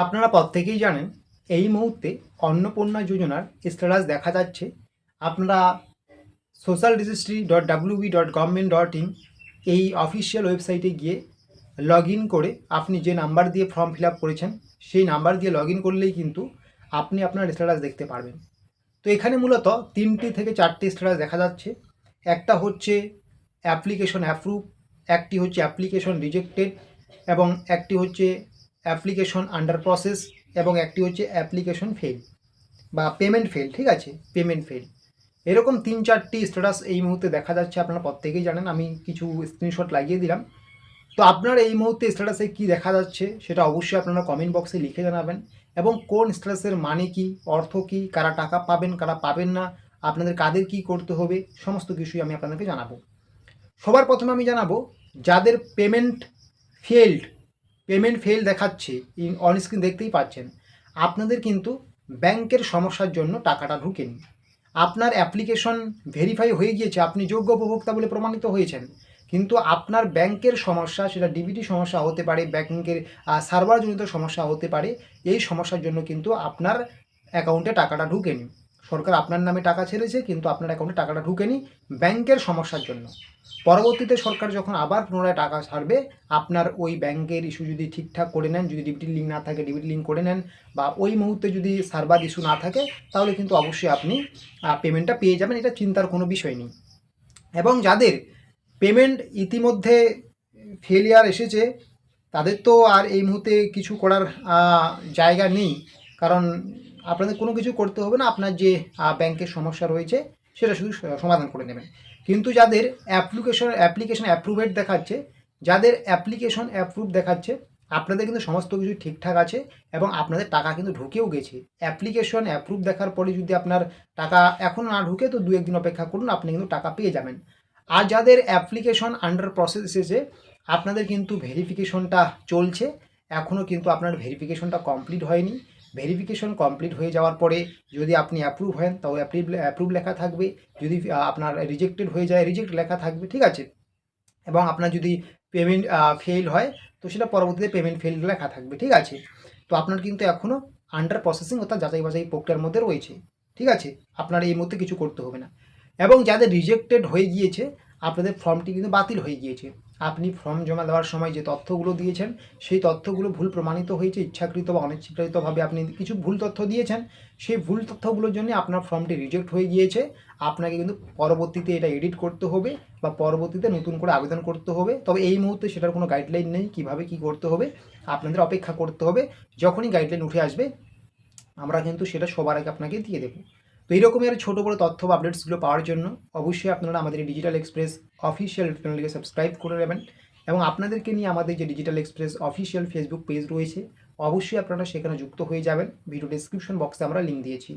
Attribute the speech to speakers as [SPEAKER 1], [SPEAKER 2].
[SPEAKER 1] আপনারা প্রত্যেকেই জানেন এই মুহূর্তে অন্নপূর্ণা যোজনার স্ট্যাটাস দেখা যাচ্ছে। আপনারা social registry dot WB dot government dot in এই অফিসিয়াল ওয়েবসাইটে গিয়ে লগ ইন করে আপনি যে নাম্বার দিয়ে ফর্ম ফিল আপ করেছেন সেই নাম্বার দিয়ে লগ ইন করলেই কিন্তু আপনি আপনার স্ট্যাটাস দেখতে পারবেন। তো এখানে মূলত 3টি থেকে 4টি স্ট্যাটাস দেখা যাচ্ছে। একটা হচ্ছে অ্যাপ্লিকেশন অ্যাপ্রুভ, একটি হচ্ছে অ্যাপ্লিকেশন রিজেক্টেড, এবং একটি হচ্ছে অ্যাপ্লিকেশন আন্ডার প্রসেস, এবং একটি হচ্ছে অ্যাপ্লিকেশন ফেল বা পেমেন্ট ফেল। ঠিক আছে, পেমেন্ট ফেল। এরকম 3-4টি স্ট্যাটাস এই মুহূর্তে দেখা যাচ্ছে। আপনারা প্রত্যেকেই জানেন, আমি কিছু স্ক্রিনশট লাগিয়ে দিলাম। তো আপনার এই মুহূর্তে স্ট্যাটাসে কী দেখা যাচ্ছে সেটা অবশ্যই আপনারা কমেন্ট বক্সে লিখে জানাবেন, এবং কোন স্ট্যাটাসের মানে কি, অর্থ কী, কারা টাকা পাবেন কারা পাবেন না, আপনাদের কাদের কি করতে হবে, সমস্ত কিছুই আমি আপনাদেরকে জানাবো। সবার প্রথমে আমি জানাবো যাদের পেমেন্ট ফেল দেখাচ্ছে, অন স্ক্রিন দেখতেই পাচ্ছেন, আপনাদের কিন্তু ব্যাংকের সমস্যার জন্য টাকাটা ঢুকেনি। আপনার অ্যাপ্লিকেশন ভেরিফাই হয়ে গিয়েছে, আপনি যোগ্য উপভোক্তা বলে প্রমাণিত হয়েছেন, কিন্তু আপনার ব্যাংকের সমস্যা, সেটা ডিবিটি সমস্যা হতে পারে, ব্যাংকের সার্ভারজনিত সমস্যা হতে পারে। এই সমস্যার জন্য কিন্তু আপনার অ্যাকাউন্টে টাকাটা ঢুকেনি। সরকার আপনার নামে টাকা ছেড়েছে কিন্তু আপনার অ্যাকাউন্টে টাকাটা ঢুকেনি ব্যাংকের সমস্যার জন্য। পরবর্তীতে সরকার যখন আবার পুনরায় টাকা ছাড়বে, আপনার ওই ব্যাংকের ইস্যু যদি ঠিকঠাক করে নেন, যদি ডিবিটি লিঙ্ক না থাকে ডিবিটি লিঙ্ক করে নেন, বা ওই মুহূর্তে যদি সার্ভার ইস্যু না থাকে, তাহলে কিন্তু অবশ্যই আপনি পেমেন্টটা পেয়ে যাবেন। এটা চিন্তার কোনো বিষয় নেই। এবং যাদের পেমেন্ট ইতিমধ্যে ফেলিয়ার এসেছে, তাদের তো আর এই মুহূর্তে কিছু করার জায়গা নেই, কারণ আপনাদের কোনো কিছু করতে হবে না। আপনার যে ব্যাংকের সমস্যা রয়েছে সেটা শুধু সমাধান করে নেবেন। কিন্তু যাদের অ্যাপ্লিকেশন অ্যাপ্রুভেড দেখাচ্ছে, আপনাদের কিন্তু সমস্ত কিছু ঠিকঠাক আছে, এবং আপনাদের টাকা কিন্তু ঢুকেও গেছে। অ্যাপ্লিকেশন অ্যাপ্রুভ দেখার পরে যদি আপনার টাকা এখনও না ঢুকে, তো 2-1 দিন অপেক্ষা করুন, আপনি কিন্তু টাকা পেয়ে যাবেন। আর যাদের অ্যাপ্লিকেশন আন্ডার প্রসেস এসেছে, আপনাদের কিন্তু ভেরিফিকেশনটা চলছে, এখনও কিন্তু আপনার ভেরিফিকেশনটা কমপ্লিট হয়নি। ভেরিফিকেশন কমপ্লিট হয়ে যাওয়ার পরে যদি আপনি অ্যাপ্রুভ হন, তাও অ্যাপ্রুভ লেখা থাকবে। যদি আপনার রিজেক্টেড হয়ে যায়, রিজেক্ট লেখা থাকবে। ঠিক আছে, এবং আপনার যদি পেমেন্ট ফেল হয়, তো সেটা পরবর্তীতে পেমেন্ট ফেল লেখা থাকবে। ঠিক আছে, তো আপনার কিন্তু এখনও আন্ডার প্রসেসিং অর্থাৎ যাচাই বাছাই প্রক্রিয়ার মধ্যে রয়েছে। ঠিক আছে, আপনার এই মুহূর্তে কিছু করতে হবে না। এবং যাদের রিজেক্টেড হয়ে গিয়েছে, আপনাদের ফর্মটি কিন্তু বাতিল হয়ে গিয়েছে। আপনি ফর্ম জমা দেওয়ার সময় যে তথ্যগুলো দিয়েছেন, সেই তথ্যগুলো ভুল প্রমাণিত হয়েছে। ইচ্ছাকৃত বা অনিচ্ছাকৃতভাবে আপনি কিছু ভুল তথ্য দিয়েছেন, সেই ভুল তথ্যগুলোর জন্য আপনার ফর্মটি রিজেক্ট হয়ে গিয়েছে। আপনাকে কিন্তু পরবর্তীতে এটা এডিট করতে হবে, বা পরবর্তীতে নতুন করে আবেদন করতে হবে। তবে এই মুহূর্তে সেটার কোনো গাইডলাইন নেই কীভাবে কী করতে হবে, আপনাদের অপেক্ষা করতে হবে। যখনই গাইডলাইন উঠে আসবে, আমরা কিন্তু সেটা সবার আগে আপনাকে দিয়ে দেবো। তো এইরকমই আর ছোটো বড়ো তথ্য বা আপডেটসগুলো পাওয়ার জন্য অবশ্যই আপনারা আমাদের ডিজিটাল এক্সপ্রেস অফিসিয়াল চ্যানেলটিকে সাবস্ক্রাইব করে নেবেন, এবং আপনাদেরকে নিয়ে আমাদের যে digital express official Facebook page রয়েছে, অবশ্যই আপনারা সেখানে যুক্ত হয়ে যাবেন। ভিডিও ডেসক্রিপশন বক্সে আমরা লিঙ্ক দিয়েছি।